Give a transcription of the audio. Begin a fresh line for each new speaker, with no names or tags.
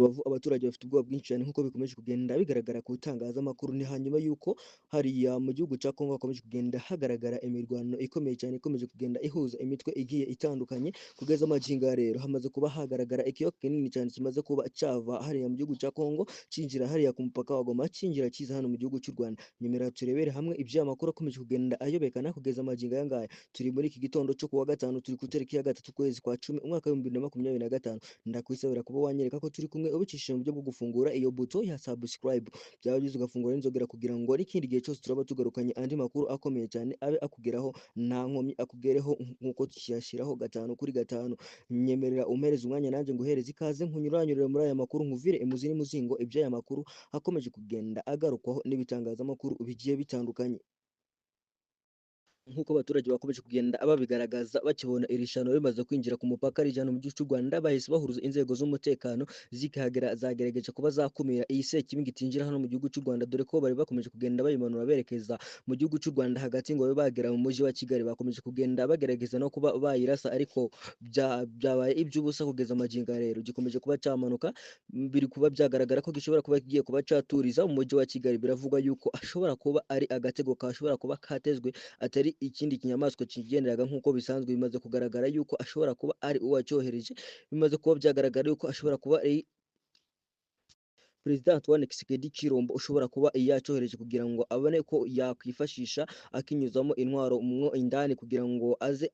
Rubavu abaturage bafite ubwoba bwinshi cyane nk'uko bikomeje kugenda bigaragara ku itangazamakuru. Ni hanyuma y'uko hariya mu gihugu cya Kongo hakomeje kugenda hagaragara imirwano ikomeye cyane ikomeje kugenda ihuza imitwe igiye itandukanye. Kugeza amagingo aya rero hamaze kuba hagaragara ikiyoka kinini cyane kimaze kuba cyava hariya mu gihugu cya Kongo cinjira hariya ku mupaka wa Goma cinjira kiza hano mu gihugu cy'u Rwanda. Nyemera turebere hamwe iby'amakuru akomeje kugenda ayobekana kugeza amagingo aya ngaya. Turi muri iki gitondo cyo kuwa gatanu, turi ku itariki ya 3 ukwezi kwa 10 umwaka wa 2025. Ndakwisabira kuba wanyereka ko turi kumwe ubicishije mu buryo bwo gufungura iyo buto ya subscribe, byaba byiza ugafungura n'inzogera kugira ngo n'ikindi gihe cyose turaba tugarukanye andi makuru akomeye cyane abe akugeraho nta nkomyi, akugereho nk'uko tuyashyiraho 5 kuri 5. Nyemerera umpereze umwanya nanjye nguhereze ikaze nkunyuranyurire muri aya makuru nkuvire imuzi n'imuzingo iby'aya makuru akomeje kugenda agarukwaho n'ibitangazamakuru bigiye bitandukanye. Nk'uko abaturage bakomeje kugenda babigaragaza bakibona iri shano rimaze kwinjira ku mupaka rijana mu gihugu cy'u Rwanda, bahise bahuruza inzego z'umutekano zikihagera zagerageje kuba zakumira iyi sekibi ngo itinjira hano mu gihugu cy'u Rwanda, dore ko bari bakomeje kugenda bayimanura berekeza mu gihugu cy'u Rwanda hagati ngo babe bagera mu mujyi wa Kigali. Bakomeje kugenda bagerageza no kuba bayirasa ariko byabaye iby'ubusa. Kugeza amagingo rero gikomeje kuba cyamanuka, biri kuba byagaragara ko gishobora kuba kigiye kuba cyaturiza mu mujyi wa Kigali. Biravugwa yuko ashobora kuba ari agatego kashobora kuba katezwe atari ikindi kinyamaswa kigenderaga nk'uko bisanzwe. Bimaze kugaragara yuko ashobora kuba ari uwacyohereje, bimaze kuba byagaragara yuko ashobora kuba ari Perezida Antoine Tshisekedi Chilombo ushobora kuba yacyohereje kugira ngo abone ko yakwifashisha akinyuzamo intwaro mwo indani kugira ngo aze